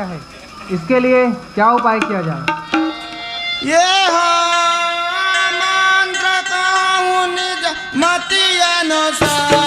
है। इसके लिए क्या उपाय किया जाए? ये मंत्र कहूँ निज मति अनुसार।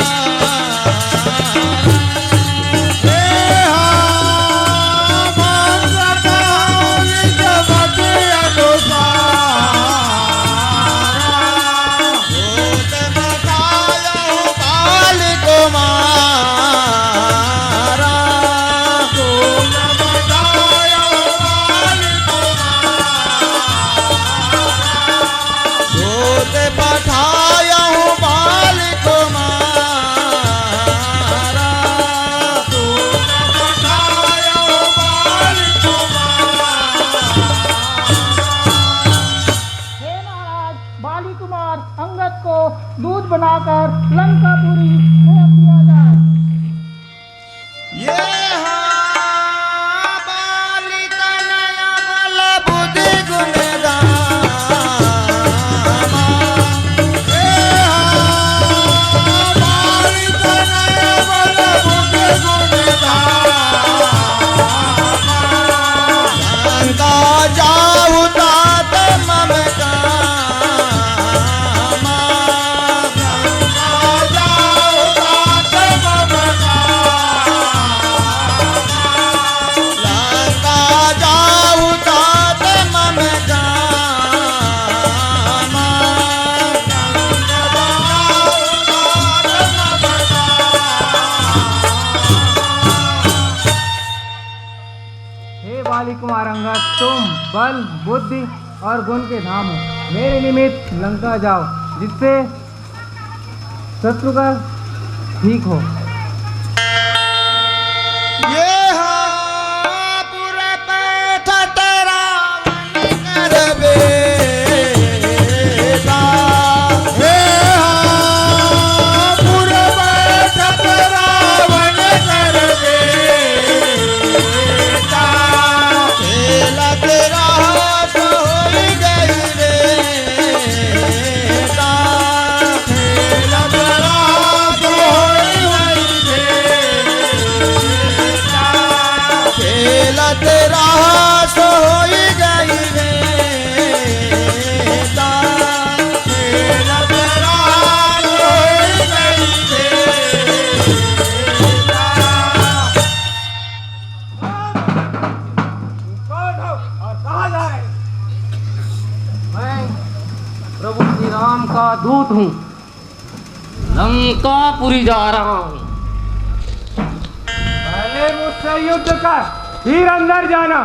दूध बनाकर लंकापुरी भेज दिया जाए। ये बाली तनया बल बुद्धि गुण दामा। ये बाली तनया बल बुद्धि गुण दामा। लंका जाऊ तात ममता। बाली कुमार अंगद, तुम बल, बुद्धि और गुण के धाम हो। मेरे निमित्त लंका जाओ, जिससे शत्रु का ठीक हो। ये पूरा पैठ तेरा कर बेटा। हे पूरा पैठ तेरा वन कर बेटा। खेला तेरा तो हो गई रे बेटा। खेला तेरा तो हो गई रे बेटा। खेला तेरा तो हो गई रे बेटा। खेला तेरा तो हो गई रे बेटा। मैं प्रभु श्री राम का दूत हूँ, लंकापुरी जा रहा हूँ। पहले मुझसे युद्ध कर, फिर अंदर जाना।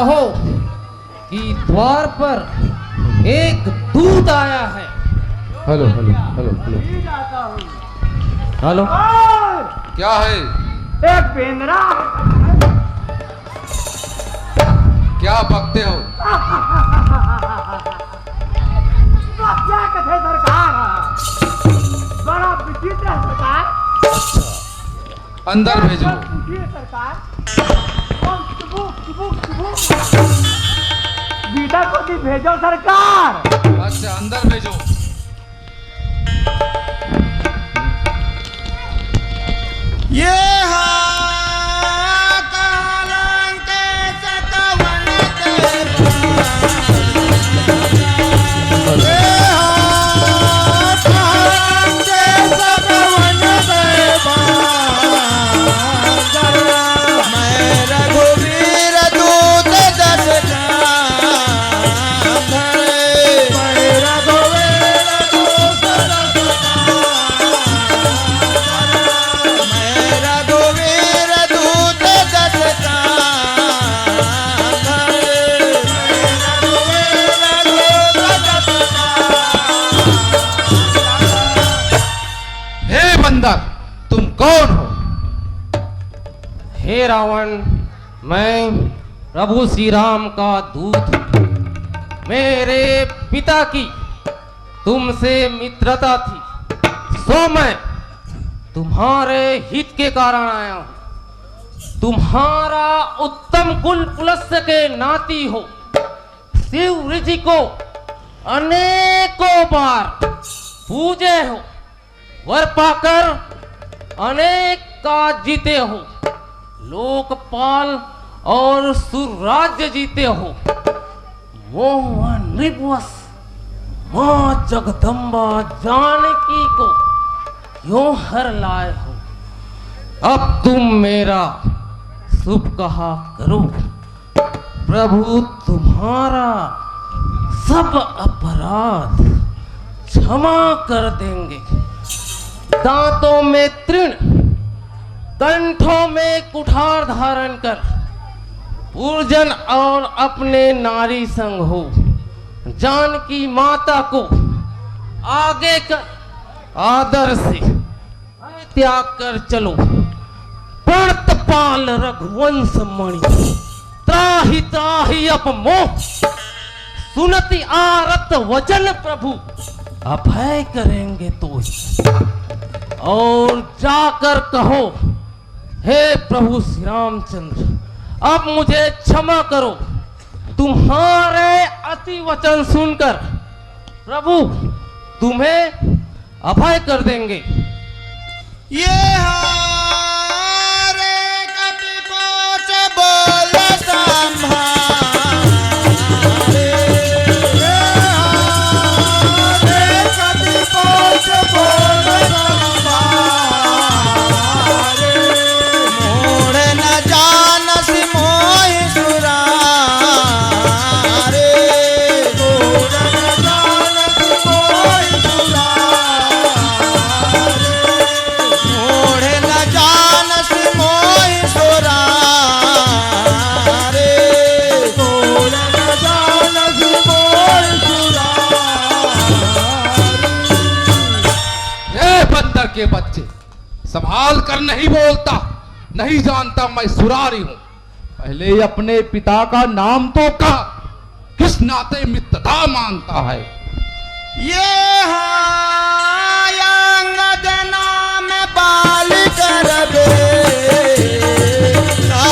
कहो कि द्वार पर एक दूत आया है। Hello hello hello hello. Hello, क्या है? एक बेंदरा क्या बकते हो? क्या कथे सरकार, बड़ा विचित्र है सरकार। अंदर भेजो। पूछिए सरकार। बीटा को भी भेजो सरकार। अच्छा, अंदर भेजो। ये कालंक सतवन मैं रघुवीर दूत दस तुम कौन हो? हे रावण, मैं प्रभु श्री राम का दूत हूं। मेरे पिता की तुमसे मित्रता थी, सो मैं तुम्हारे हित के कारण आया हूं। तुम्हारा उत्तम कुल पुलस्य के नाती हो, शिव ऋषि को अनेकों बार पूजे हो, वर पाकर अनेक काज जीते हो, लोकपाल और सुराज्य जीते हो। मोह नृपवश मां जगदम्बा जानकी को क्यों हर लाए हो? अब तुम मेरा शुभ कहा करो, प्रभु तुम्हारा सब अपराध क्षमा कर देंगे। दांतों में तृण, कंठों में कुठार धारण कर पूजन और अपने नारी संग हो, जानकी माता को आगे कर आदर से त्याग कर चलो। प्रणतपाल रघुवंश मणि, त्राहि त्राहि अपमोह, सुनति आरत वचन प्रभु अभय करेंगे तो। और जाकर कहो, हे प्रभु श्री रामचंद्र, अब मुझे क्षमा करो। तुम्हारे अति वचन सुनकर प्रभु तुम्हें अभय कर देंगे। ये हारे कपि पोच बोल संभाले, ये हारे कपि पोच बोल संभाले, मोड़ न जानस मोहि सुरारे, मोड़ न जानस मोहि सुरारे, मोड़ न जानस मोहि सुरारे, मोड़ न जानस मोहि सुरारे। ए बंदर के बच्चे, संभाल कर नहीं बोलता, नहीं जानता मैं सुरारी हूं। पहले अपने पिता का नाम तो कहा, किस नाते मित्रता मांगता है? ये अंगद नाम बाल कर बेटा,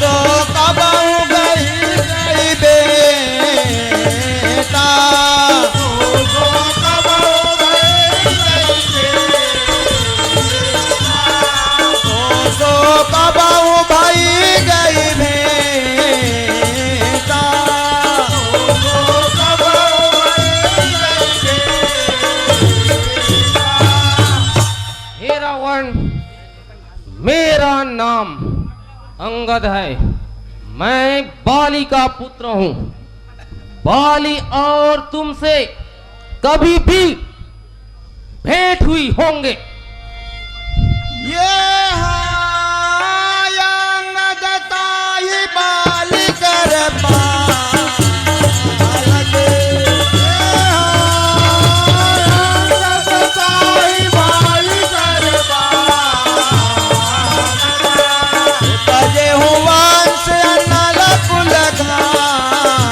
तो कबहू गई बेटा, तो कबहू भाई गई बेटा, हे रावण, मेरा नाम अंगद है। मैं बाली का पुत्र हूं। बाली और तुमसे कभी भी भेंट हुई होंगे। ये हायंग दताई बाल कर बालक। ये हायंग दताई बाल कर बालक। उपजे हुआंस अनल कुल घालक।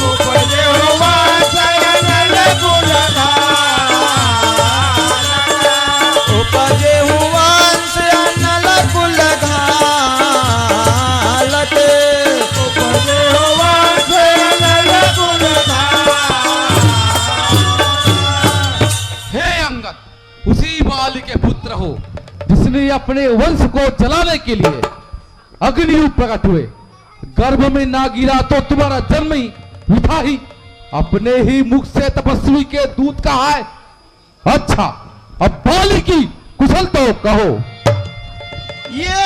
उपजे हुआंस अनल कुल घालक। उपजे हुआंस अनल कुल घालक। उपजे हुआंस अनल कुल घालक। हे अंगद, उसी बाली के पुत्र हो जिसने अपने वंश को जलाने के लिए अग्निरूप प्रकट हुए। गर्भ में ना गिरा तो तुम्हारा जन्म ही वृथा ही। अपने ही मुख से तपस्वी के दूत कहा है। अच्छा, अब बाली की कुशल तो कहो। ये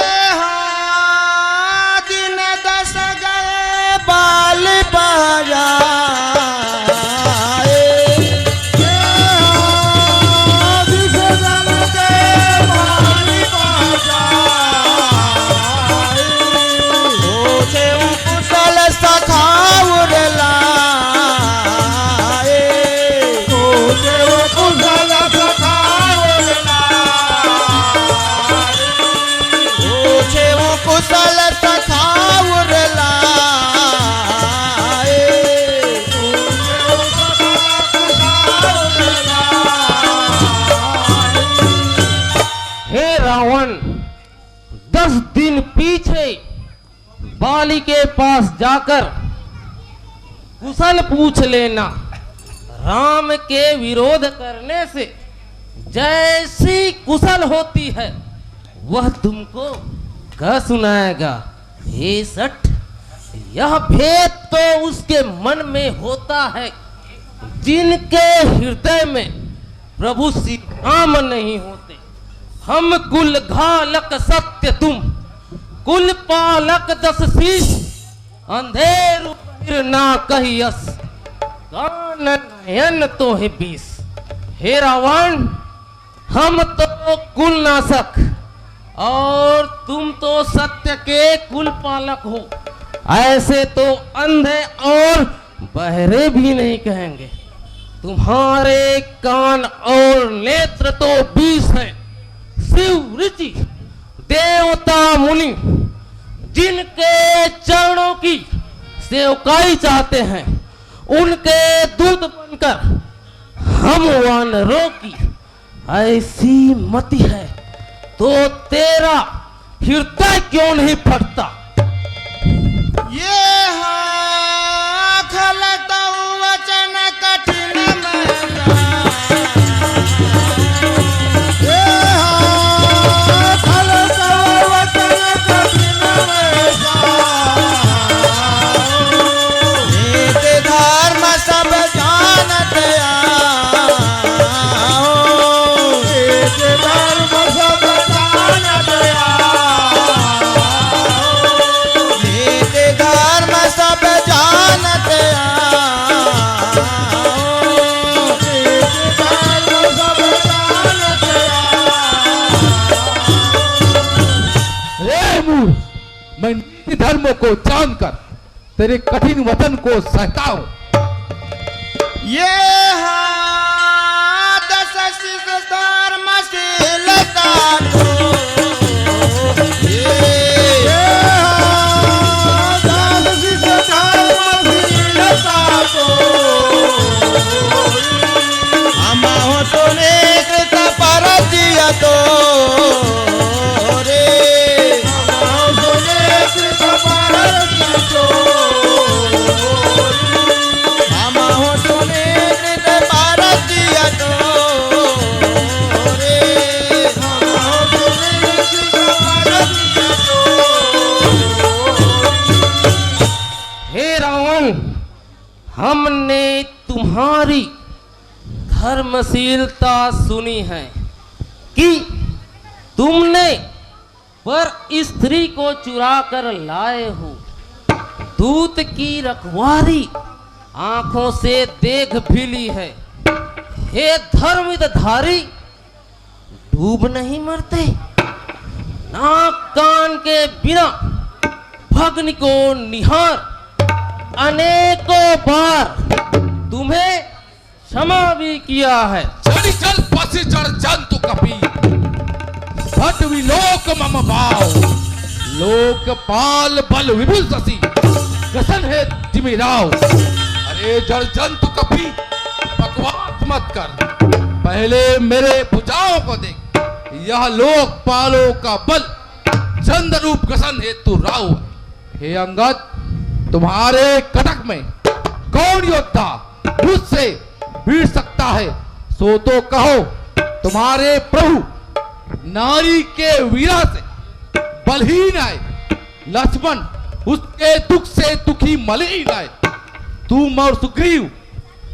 दिन 10 गए बाल बजाए। ये दिन गए बाल बजाए। होते कुशल सखाउर लाए। होते कुशल सखाउर लाए। पूछे वो कुशल सखाउर लाए। हे रावण, 10 दिन पीछे बाली के पास जाकर कुशल पूछ लेना। राम के विरोध करने से जैसी कुशल होती है वह तुमको कह सुनाएगा। हे सठ, यह भेद तो उसके मन में होता है जिनके हृदय में प्रभु श्री राम नहीं होते। हम कुल घालक सत्य तुम, कुल पालक 10 शीश। अंधेरु बहिर ना कहियस, कान नयन तो है 20। हे रावण, हम तो कुल नाशक और तुम तो सत्य के कुल पालक हो। ऐसे तो अंधे और बहरे भी नहीं कहेंगे। तुम्हारे कान और नेत्र तो 20 हैं। शिव ऋषि देवता मुनि जिनके चरणों की सेवकाई चाहते हैं, उनके दूत बनकर हम वानरों की ऐसी मति है तो तेरा हृदय क्यों नहीं फटता? ये खलत वचन कठिन महंगा। ये खलत वचन कठिन महंगा। एक धर्म सब जानत आओ। एक धर्म सब जानत आओ। एक धर्म सब जानत आओ। एक धर्म सब जानत आओ। रे मूर्ख, मैं नीति धर्म को जानकर तेरे कठिन वचन को सहता हूं। ये 10 शिष धर्मशीलता को। ये 10 शिष धर्मशीलता को। हम हो तूने कृत पर दिया तो रे। हम हो तूने कृत पर दिया तो। हम हो तूने कृत पर दिया तो रे। हम हो तूने कृत पर दिया तो। हे रावण, हमने तुम्हारी धर्मशीलता सुनी है कि तुमने पर स्त्री को चुरा कर लाए हो। दूत की रखवारी आंखों से देख भी ली है। हे धर्मधारी, डूब नहीं मरते? नाक कान के बिना भग्न को निहार अनेकों बार तुम्हें क्षमा भी किया है। चली चल पसी जड़ जंतु कपी, भट विलोक मम भाव, लोकपाल बल विपुल शशि, कसन है जिमिराव। अरे जड़ जंतु कपी, बकवास मत कर, पहले मेरे भुजाओं को देख। यह लोकपालों का बल चंद रूप गसन हेतु राव है। हे अंगद, तुम्हारे कटक में कौन योद्धा मुझसे भिड़ सकता है? सो तो कहो। तुम्हारे प्रभु नारी के वीरा से बलहीन आए, लक्ष्मण उसके दुख से दुखी मलिन आए। तुम और सुग्रीव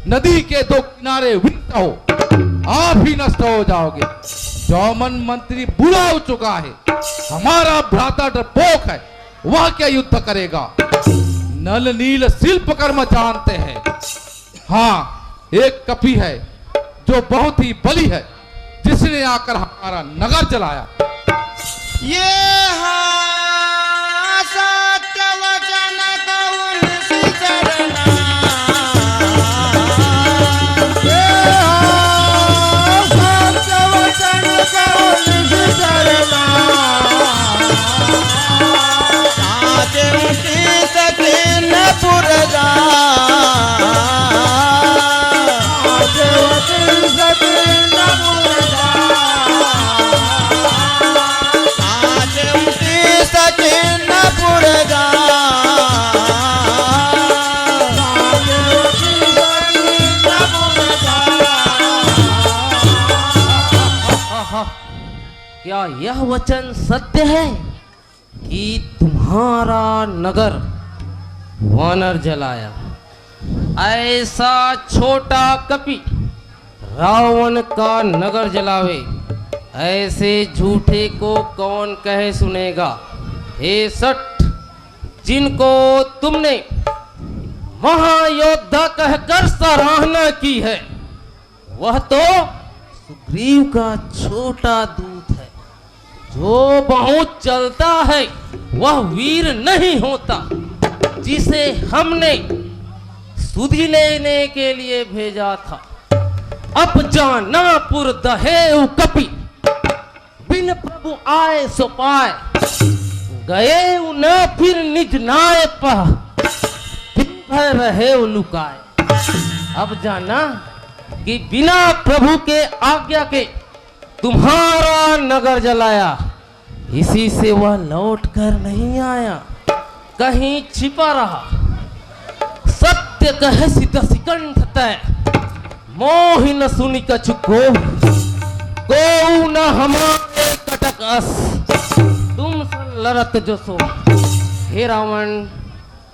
नदी के दो किनारे विंत हो, आप ही नष्ट हो जाओगे। जौमन मंत्री बुरा हो चुका है, हमारा भ्राता डरपोक है, वह क्या युद्ध करेगा? नल नील शिल्प कर्म जानते हैं। हाँ, एक कपि है जो बहुत ही बली है, जिसने आकर हमारा नगर जलाया। ये हाँ सत्य वचन कौन सी चरना, ये हाँ सत्य वचन कौन सी चरना, साचे उठी सकीन पुरजा, साचे उठी सकीन पुरजा, सचिन पुरजा, क्या यह वचन सत्य है कि तुम्हारा नगर वानर जलाया? ऐसा छोटा कपि रावण का नगर जलावे, ऐसे झूठे को कौन कहे सुनेगा? हे सठ, जिनको तुमने महायोद्धा कहकर सराहना की है, वह तो सुग्रीव का छोटा दूत है। जो बहुत चलता है वह वीर नहीं होता, जिसे हमने सुधि लेने के लिए भेजा था। अब जानापुर दहेउ कपि, बिन प्रभु आए सो पाए, गए न फिर निज नाय पह, फिर रहे लुकाए। अब जाना कि बिना प्रभु के आज्ञा के तुम्हारा नगर जलाया, इसी से वह लौट कर नहीं आया, कहीं छिपा रहा। सत्य कहे सिद्ध सिकंठ तय, मोहि न सुनि कछु को न हमारे कटक अस, तुम सन लड़त जो सो। हे रावण,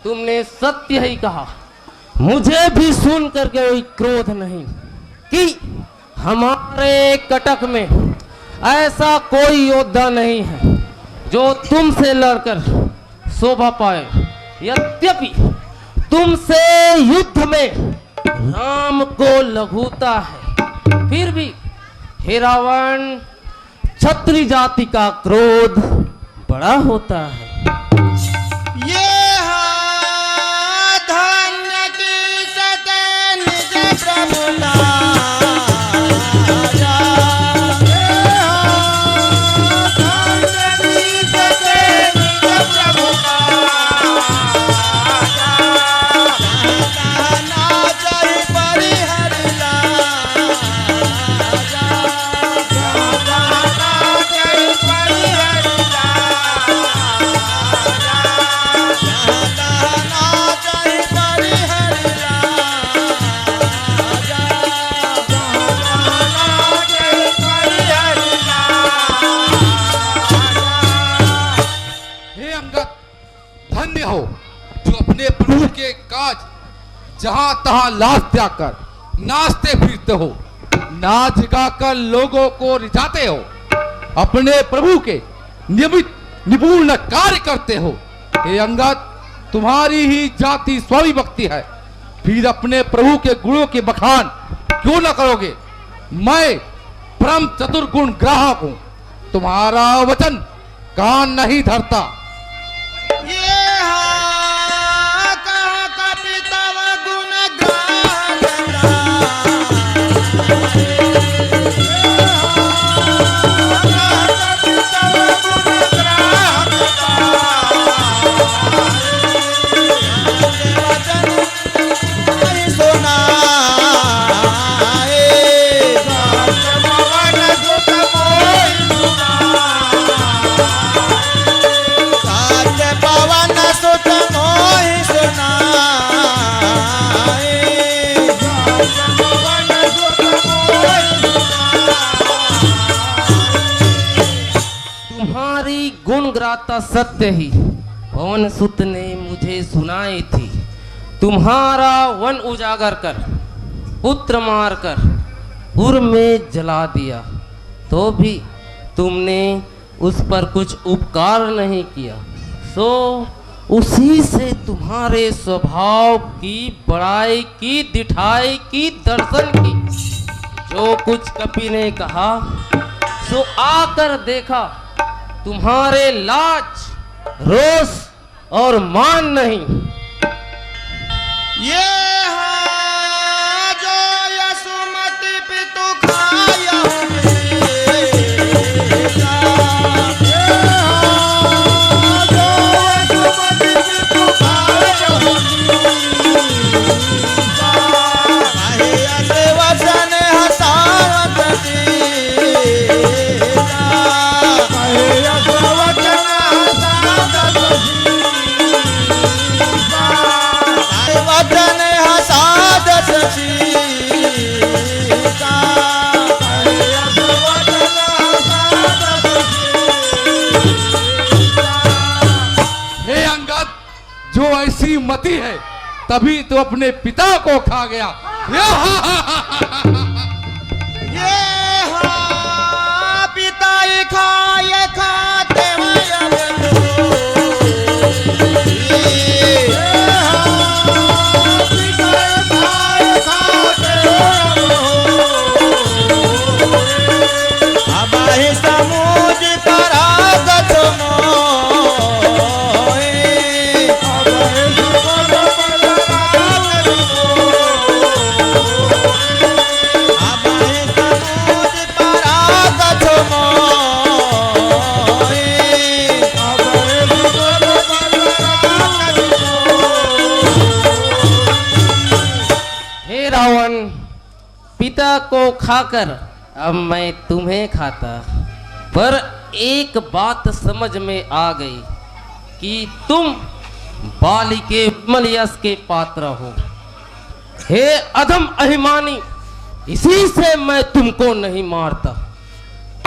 तुमने सत्य ही कहा, मुझे भी सुन करके कोई क्रोध नहीं कि हमारे कटक में ऐसा कोई योद्धा नहीं है जो तुमसे लड़कर शोभा पाए। यद्यपि तुमसे युद्ध में राम को लघुता है, फिर भी हे रावण, क्षत्रिय जाति का क्रोध बड़ा होता है। ये हाँ धन्य की सते निज प्रभु लाया, ये हाँ धन्य की सते निज प्रभु लाया, नाचर परिहर लाया, नाचर परिहर हे अंगद, धन्य हो जो अपने प्रभु के काज जहां तहां लाश त्यागकर नाचते फिरते हो, नाच गाकर लोगों को रिझाते हो, अपने प्रभु के नियमित निपुण कार्य करते हो। हे अंगद, तुम्हारी ही जाति स्वामी भक्ति है, फिर अपने प्रभु के गुणों के बखान क्यों न करोगे? मैं परम चतुर गुण ग्राहक हूं, तुम्हारा वचन कान नहीं धरता। ये हाँ कहा का पिता व गुण ग्राहकता। तुम्हारी गुण गाथा सत्य ही पवन सुत ने मुझे सुनाई थी। तुम्हारा वन उजागर कर, पुत्र मारकर पुर में जला दिया, तो भी तुमने उस पर कुछ उपकार नहीं किया। सो उसी से तुम्हारे स्वभाव की बड़ाई की, दिठाई की, दर्शन की। जो कुछ कपि ने कहा सो आकर देखा, तुम्हारे लाज, रोष और मान नहीं। ये हाँ जो यसुमति पितु खाया वचन हसावत वचन हसादत सीता। हे अंगद, जो ऐसी मति है तभी तो अपने पिता को खा गया। ये हाँ पिता ही खाए खाते पिता को खाकर अब मैं तुम्हें खाता। पर एक बात समझ में आ गई कि तुम बाली के विमल यश के पात्र हो। हे अधम अभिमानी, इसी से मैं तुमको नहीं मारता।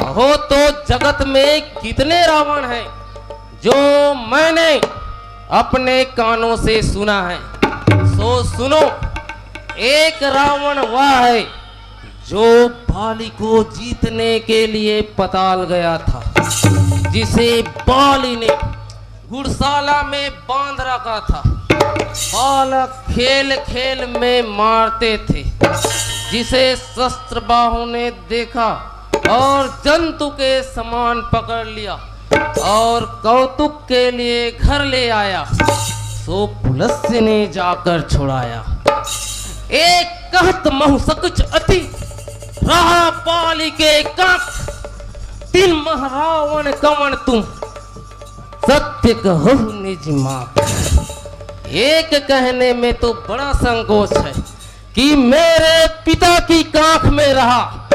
कहो तो जगत में कितने रावण हैं जो मैंने अपने कानों से सुना है। सो सुनो, एक रावण वह है जो बाली को जीतने के लिए पताल गया था, जिसे बाली ने घुड़शाला में बांध रखा था। बालक खेल खेल में मारते थे, जिसे शस्त्र बाहु ने देखा और जंतु के समान पकड़ लिया और कौतुक के लिए घर ले आया। सो पुलस्य ने जाकर छुड़ाया। एक कहत महु सकुच अति रहा पाली के कांख, तीन महारावण कवन तुम सत्य कहो निज मां। एक कहने में तो बड़ा संकोच है कि मेरे पिता की कांख में रहा।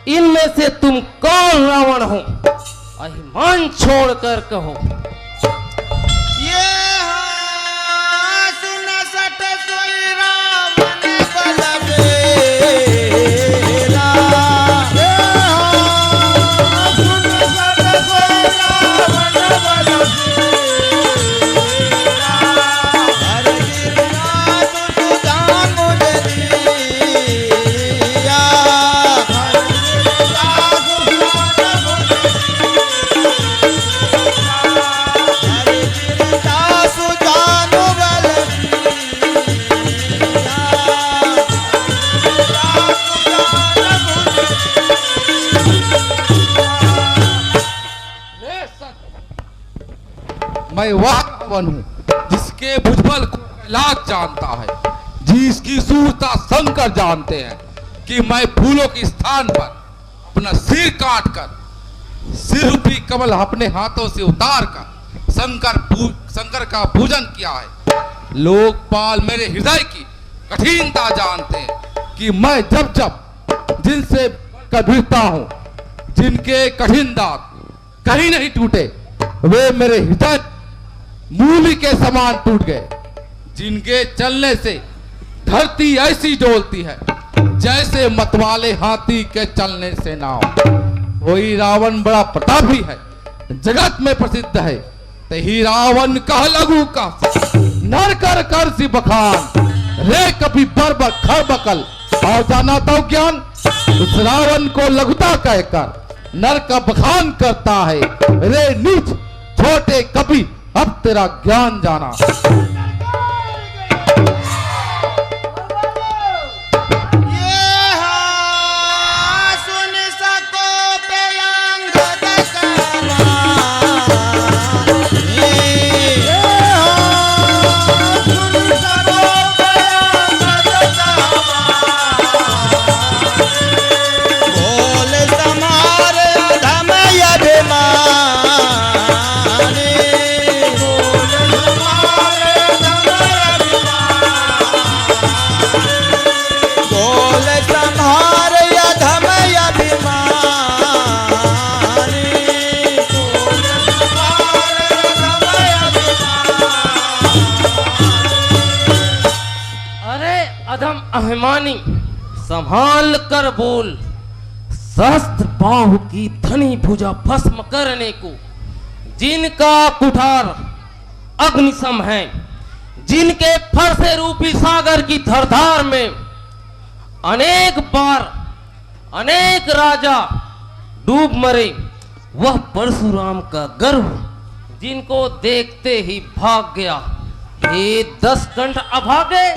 इनमें से तुम कौन रावण हो? अभिमान छोड़कर कहो। ये हाँ सुन सट सोई रावण बलदेला। ये हाँ सुन सट सोई रावण बलदेला। हर गिरनाथ तू जान मुझे दिया। हर गिरनाथ तू जान मुझे दिया। मैं वह रावण हूँ जिसके भुजबल को कैलाश जानता है, जिसकी सूरता शंकर जानते हैं कि मैं फूलों के स्थान पर अपना सिर काट कर सिर रूपी कमल अपने हाथों से उतार कर शंकर का पूजन किया है। लोकपाल मेरे हृदय की कठिनता जानते हैं कि मैं जब जब जिनसे भिड़ता हूँ, जिनके कठिन दांत कहीं नहीं टूटे, वे मेरे हृदय मूली के समान टूट गए, जिनके चलने से धरती ऐसी डोलती है जैसे मतवाले हाथी के चलने से नाव। वही रावण बड़ा प्रतापी है, जगत में प्रसिद्ध है, तही रावण कह लघु का नर कर कर सी बखान रे कभी बर खर बकल। और जाना तो ज्ञान उस रावण को लघुता कहकर नर का बखान करता है, रे नीच छोटे कभी अब तेरा ज्ञान जाना। अभिमानी संभाल कर बोल, सहस्त्र बाहु की धनी भुजा भस्म करने को, जिनका कुठार अग्निसम है, जिनके फरसे रूपी सागर की धरधार में अनेक बार अनेक राजा डूब मरे, वह परशुराम का गर्व जिनको देखते ही भाग गया। ये 10 कंठ अभागे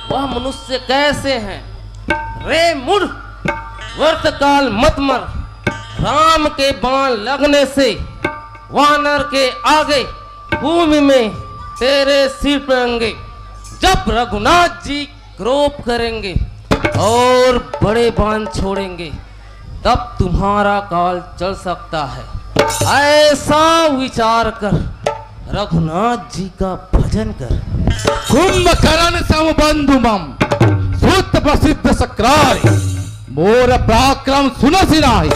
वह मनुष्य कैसे हैं? रे मूढ़, वर्तकाल मत मर, राम के बाण लगने से वानर के आगे भूमि में तेरे सिर पड़ेंगे। जब रघुनाथ जी क्रोध करेंगे और बड़े बाण छोड़ेंगे, तब तुम्हारा काल चल सकता है। ऐसा विचार कर, रघुनाथ जी का भजन कर। कुंभकर्ण समबंधु मम सुत प्रसिद्ध सक्रारी, मोर पराक्रम सुनसि नाहि,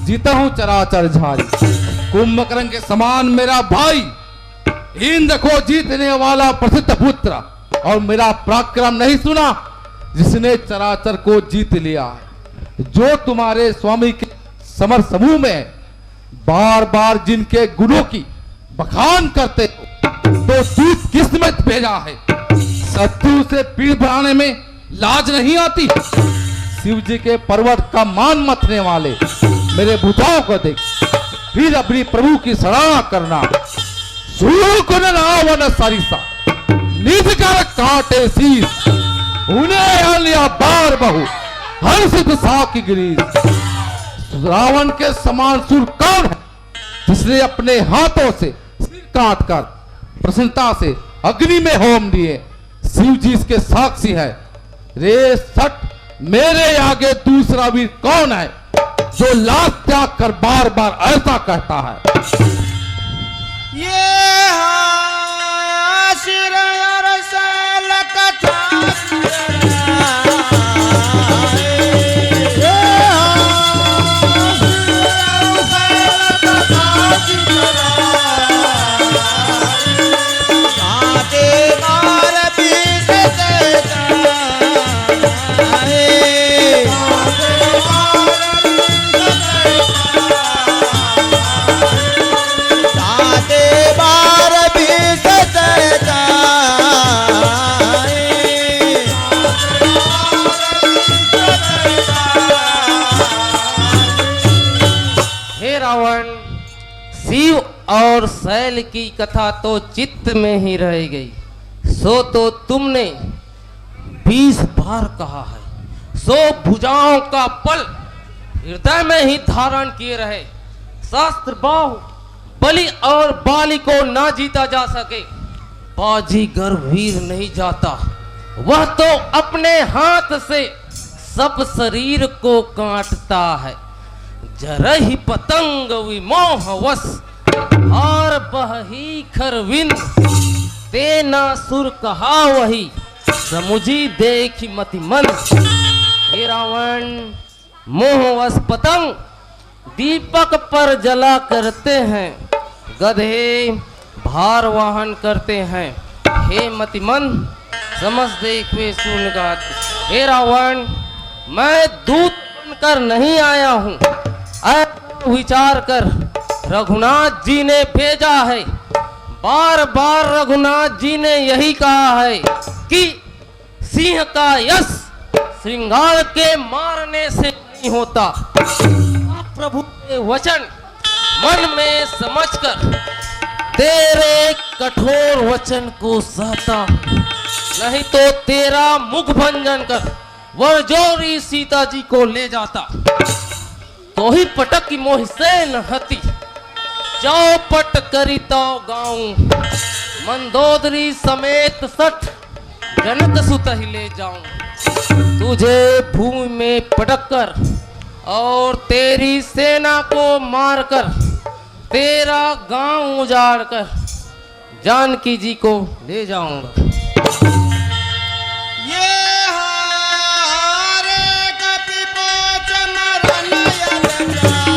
जीतहु चराचर झारी। कुंभकर्ण के समान मेरा भाई, इंद्र को जीतने वाला प्रसिद्ध पुत्र, और मेरा पराक्रम नहीं सुना जिसने चराचर को जीत लिया है। जो तुम्हारे स्वामी के समर समूह में बार बार जिनके गुणों की बखान करते हो, तो दूत किस्मत भेजा है। शत्रु से पीड़ बढ़ाने में लाज नहीं आती। शिव जी के पर्वत का मान मथने वाले मेरे भुजाओं को देख, फिर अपनी प्रभु की सराहना करना। रावण सरिसा निज कर काटे शीस, उन्हें अलिया बार बहु हर्षित साकी गिरीश। रावण के समान सुर कौन है जिसने अपने हाथों से सिर काट कर प्रसन्नता से अग्नि में होम दिए? शिव जी इसके साक्षी है। रे सट, मेरे आगे दूसरा वीर कौन है जो लाश त्याग कर बार बार ऐसा कहता है? ये शिर अरसल कथा और शैल की कथा तो चित्त में ही रह गई। सो तो तुमने 20 बार कहा है, सो भुजाओं का पल हृदय में ही धारण किए रहे। शास्त्र बाहु बलि और बाली को ना जीता जा सके। बाजीगर वीर नहीं जाता, वह तो अपने हाथ से सब शरीर को काटता है। जरहि पतंग विमोहवश और बही खरविंद, तेना सुर कहा वही समुझी देखी मतिमन। हे रावण, मोहवश पतंग दीपक पर जला करते हैं, गधे भार वाहन करते हैं। हे मतिमन, समझ देख वे सुनगात। हे रावण, मैं दूत बनकर नहीं आया हूँ, विचार कर रघुनाथ जी ने भेजा है। बार बार रघुनाथ जी ने यही कहा है कि सिंह का यश श्रृंगार के मारने से नहीं होता। प्रभु के वचन मन में समझकर तेरे कठोर वचन को सहता, नहीं तो तेरा मुख भंजन कर वरजोरी सीता जी को ले जाता। तो ही पटक की मोह से न हती, चौपट करी तो गाऊं, मंदोदरी समेत 60 जनक सुत ही ले जाऊं। तुझे भूमि में पटक कर और तेरी सेना को मारकर, तेरा गांव उजाड़ कर जानकी जी को ले जाऊंगा। ये हारे कपि पोच मरन यद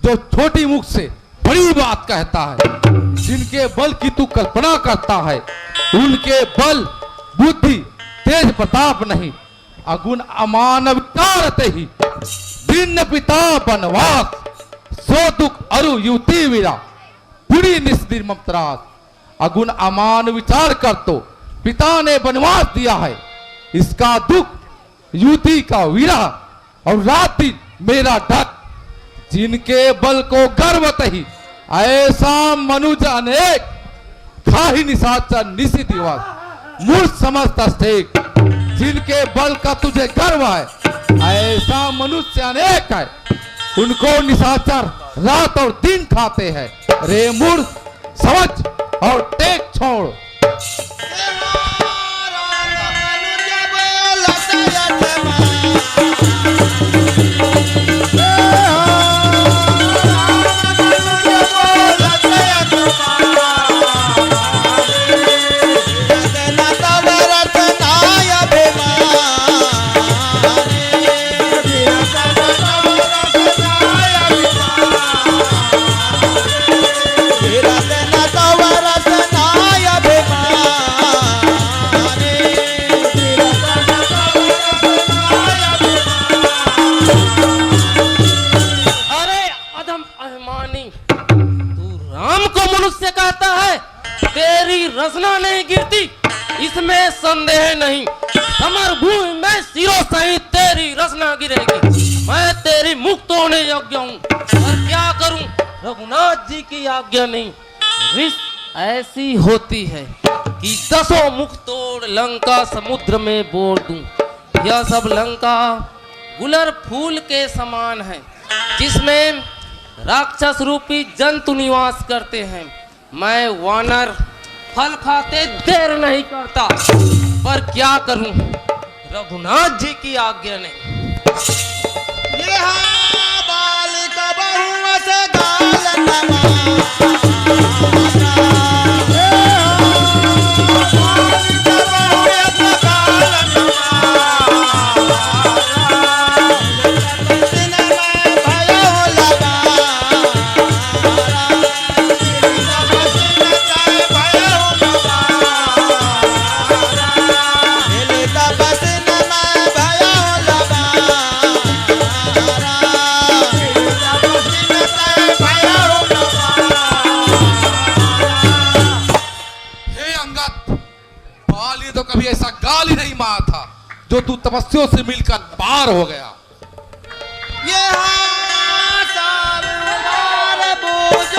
जो छोटी मुख से बड़ी बात कहता है, जिनके बल की तू कल्पना करता है, उनके बल बुद्धि तेज प्रताप नहीं, अगुण अमान विचारते ही भिन्न पिता बनवास, सो दुख अरु युति वीरा बुरी निस्दिर ममतरास। अगुण अमान विचार कर तो पिता ने वनवास दिया है, इसका दुख युति का वीरा और रात दिन मेरा ढक। जिनके बल को गर्वत ही ऐसा मनुज अनेक, खाही निशाचर निशी दिवस मूर्ख समस्त अस्तेक। जिनके बल का तुझे गर्व है, ऐसा मनुष्य अनेक है, उनको निशाचर रात और दिन खाते हैं। रे मूर्ख समझ और टेक छोड़। रचना नहीं गिरती, इसमें संदेह नहीं। समर भूमि में सिरों सहित तेरी रचना गिरेगी। मैं तेरी मुख तोड़ने योग्य हूँ, पर क्या करूँ, रघुनाथ जी की आज्ञा नहीं। रिस ऐसी होती है कि 10 मुख तोड़ लंका समुद्र में बोल दूं। यह सब लंका गुलर फूल के समान है, जिसमें राक्षस रूपी जंतु निवास करते हैं। मैं वानर फल खाते देर नहीं करता, पर क्या करूं, रघुनाथ जी की आज्ञा नहीं। बालिका बहु से गाल नमा ही नहीं मारा था जो तू तपस्या से मिलकर पार हो गया। ये सावधान बूझ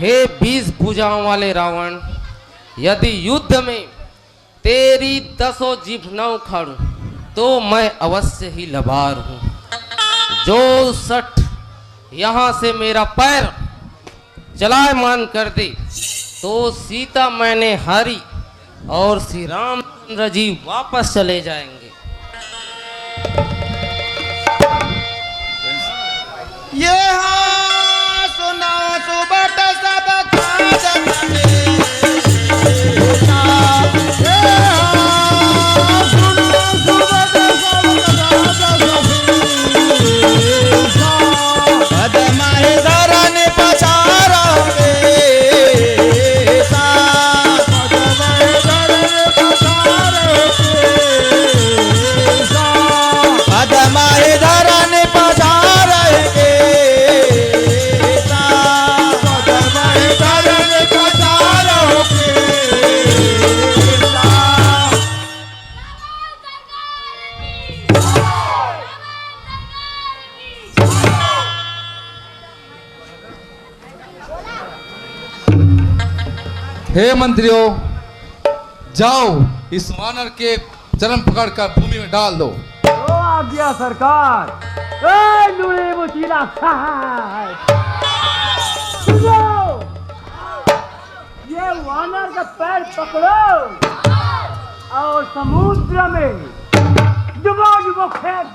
हे 20 भुजाओं वाले रावण, यदि युद्ध में तेरी 10 जीभ न उखाड़ूं तो मैं अवश्य ही लबार हूं। जो सठ यहाँ से मेरा पैर चलायमान कर दे तो सीता मैंने हारी और श्री रामचंद्र जी वापस चले जाएंगे। ये सुना सुबट सब हे मंत्रियों, जाओ इस वानर के चरण पकड़कर भूमि में डाल दो। तो आ गया सरकार। ए लुढ़े मुचीला साहब, सुनो, ये वानर का पैर पकड़ो और समुद्र में डुबो डुबो फेंक।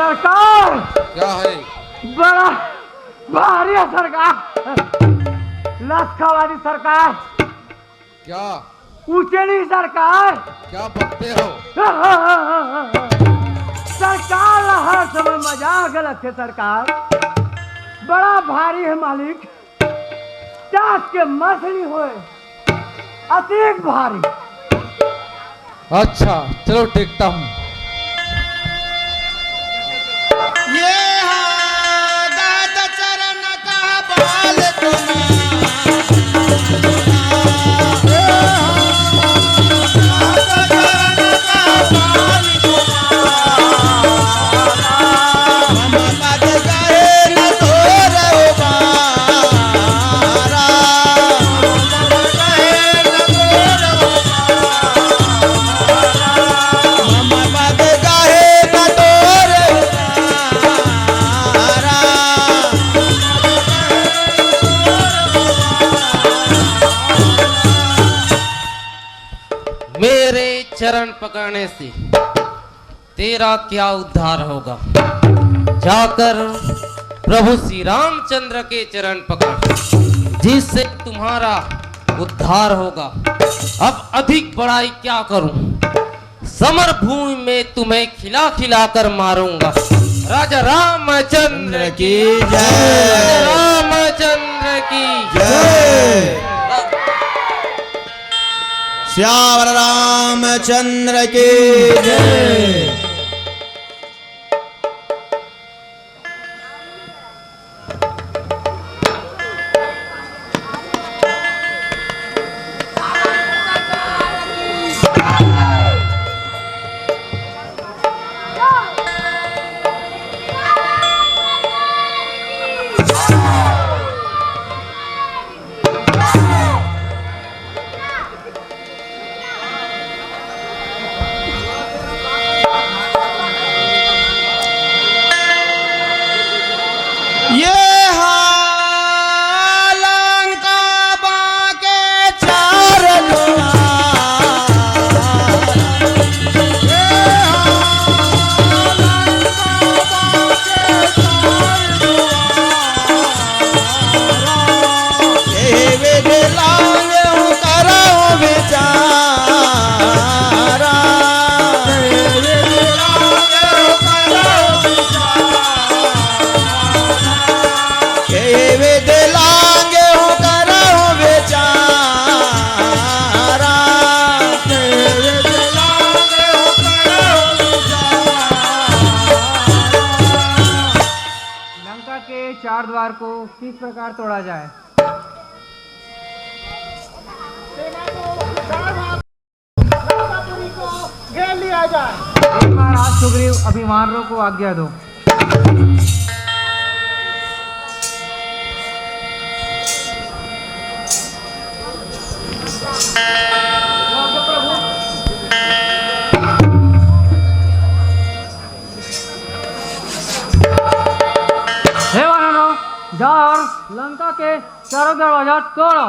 सरकार क्या है? बड़ा भारी है सरकार। लखवादी सरकार। क्या ऊंचे नहीं सरकार। क्या बकते हो? सरकार हर समय मजाक लगते सरकार। बड़ा भारी है मालिक। चाक के मछली होए अतिक भारी। अच्छा चलो टेकता हूँ। ये दाद चरण का बाल मेरे चरण पकड़ने से तेरा क्या उद्धार होगा? जाकर प्रभु श्री रामचंद्र के चरण पकड़, जिससे तुम्हारा उद्धार होगा। अब अधिक बड़ाई क्या करूं? समर भूमि में तुम्हें खिला खिला कर मारूंगा। राजा रामचंद्र की जय। राजा रामचंद्र की जय। श्याम रामचंद्र की जय। चार द्वार को किस प्रकार तोड़ा जाए? एक बार आज सुग्रीव अभिमानों को आज्ञा दो। हे वानरों, जाओ और लंका के चारों दरवाजा तोड़ो।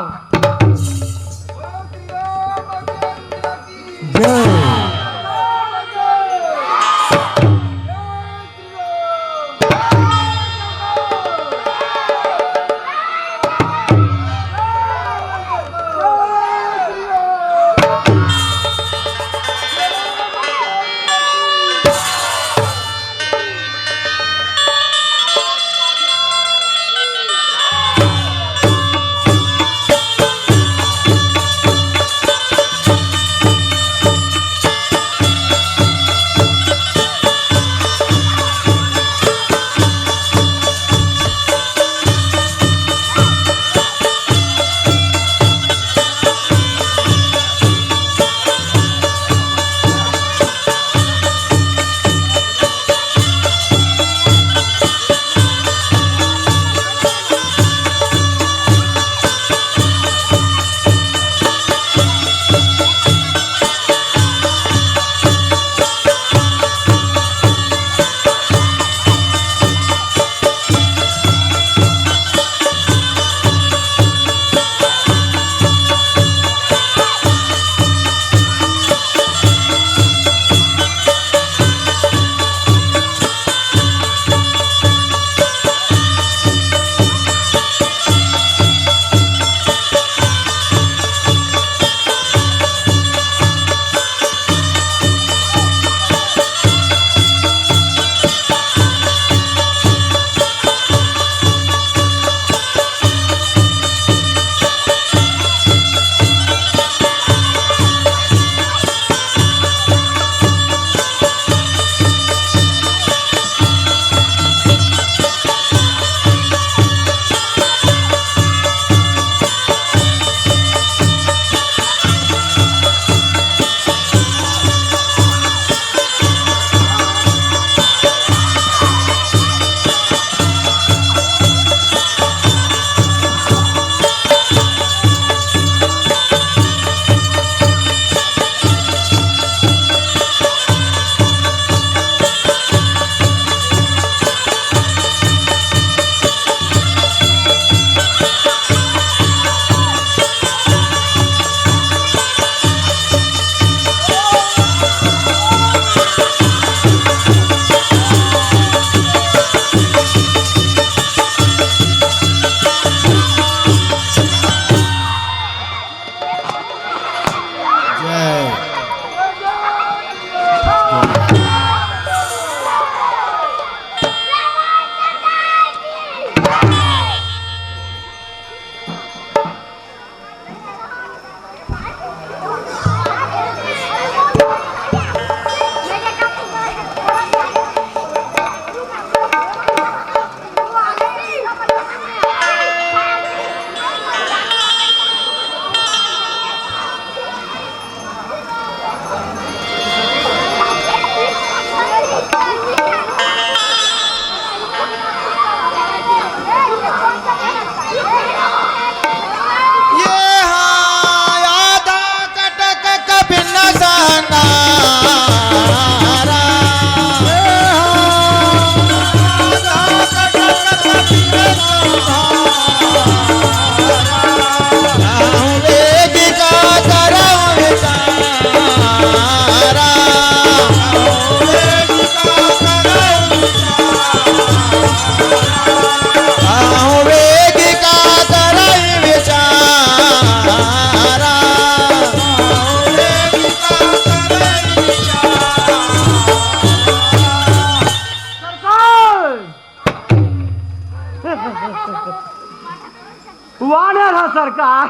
वानर है सरकार।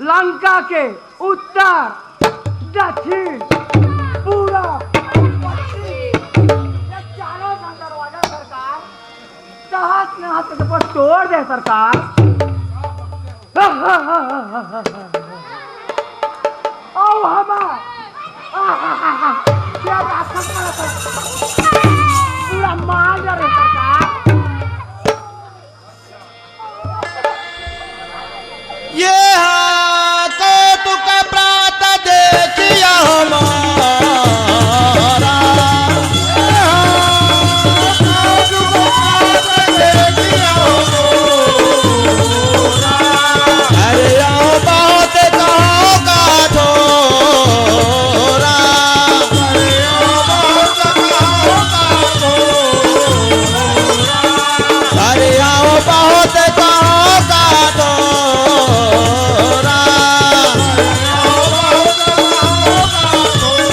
लंका के उत्तर, दक्षिण, पूरब, पश्चिम, ये चारों का दरवाजा सरकार तहस नहस के पर तोड़ दे सरकार। ओ हमारा क्या राक्षस पूरा मार जा रहे सरकार। ये कौतुक प्रात देखिया हमारा, कौतुक प्रात देखिया हमारा। अरे आओ बहुत कहो का थोड़ा, अरे आओ बहुत कहो का थोड़ा, अरे आओ बहुत कहो का थोड़ा, अरे आओ बहुत कहो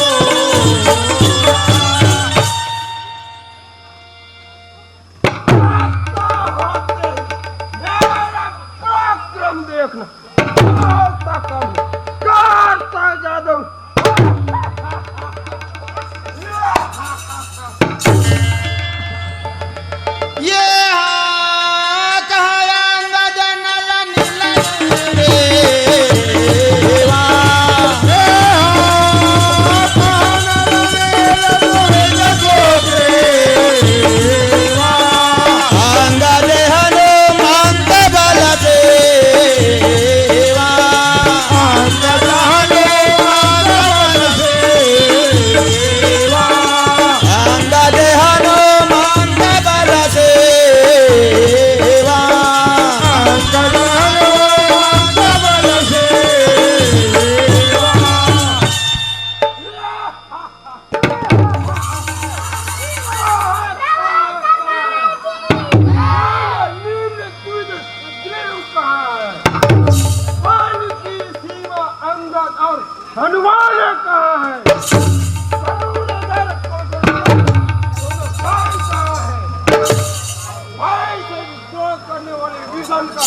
का पराक्रम देखना, करता जादू। ये कहा अंगद नल नील देवा, ये कहा नल नील देवा, अंगद हनुमंत बल देवा, अंगद हनुमंत बल देवा, अंगद हनुमंत बल देवा, अंगद हनुमंत बल देवा। हनुमान कहाँ है? भाई से विद्रोह करने वाले विजन का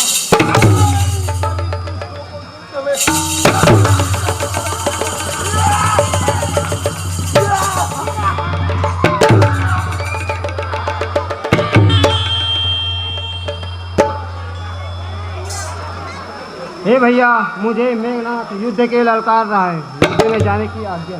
हे भैया, मुझे मेघनाथ युद्ध के ललकार रहा है। युद्ध में जाने की आज्ञा।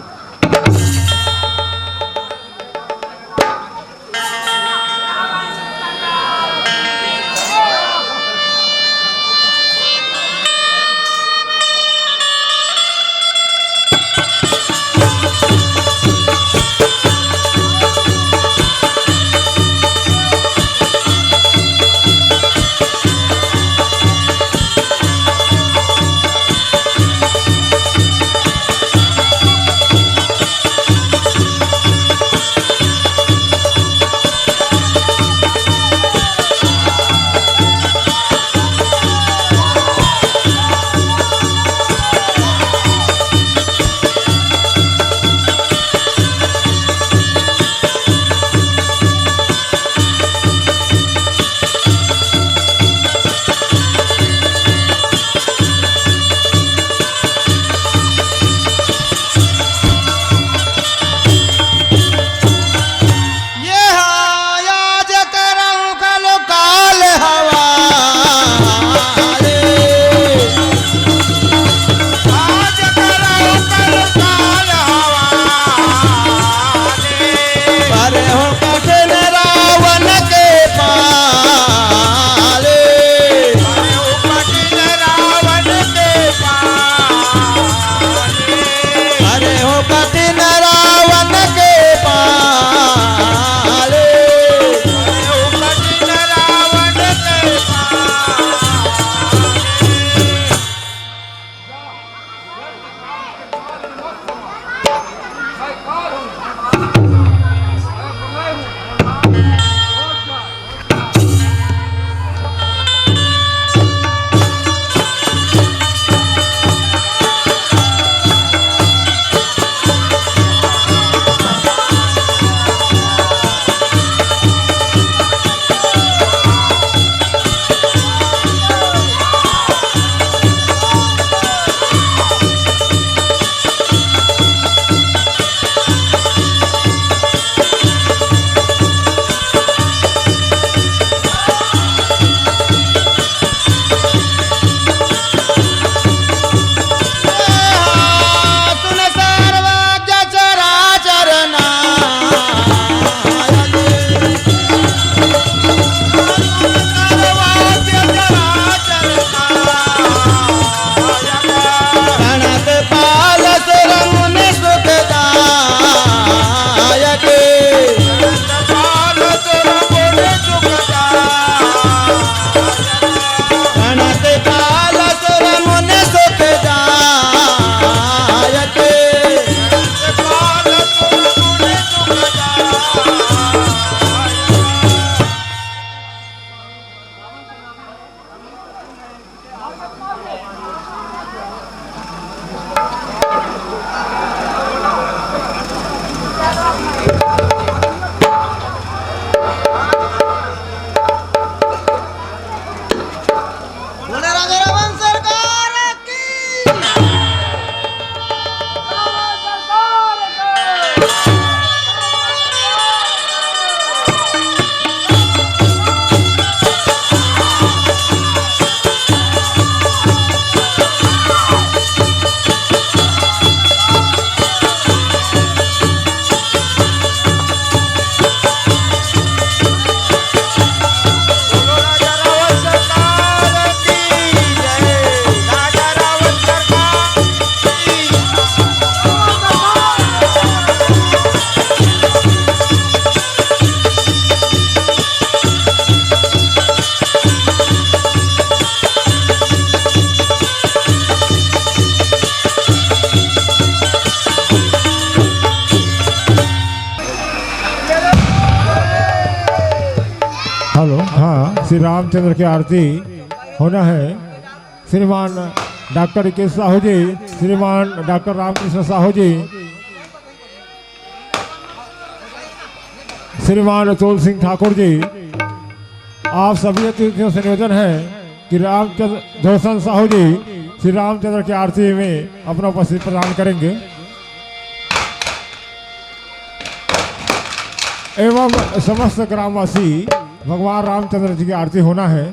बोले राजा रावण सरकार की। बोलो राजा रावण सरकार की जय। राजा रावण सरकार की। हेलो, हाँ, श्री रामचंद्र की आरती होना है। श्रीमान डॉक्टर रिकेश साहू जी, श्रीमान डॉक्टर रामकृष्ण साहू जी, श्रीमान अतुल सिंह ठाकुर जी, आप सभी अतिथियों से निवेदन है कि रामचंद्र धोसन साहू जी श्री रामचंद्र की आरती में अपना उपस्थिति प्रदान करेंगे एवं समस्त ग्रामवासी भगवान रामचंद्र जी की आरती होना है।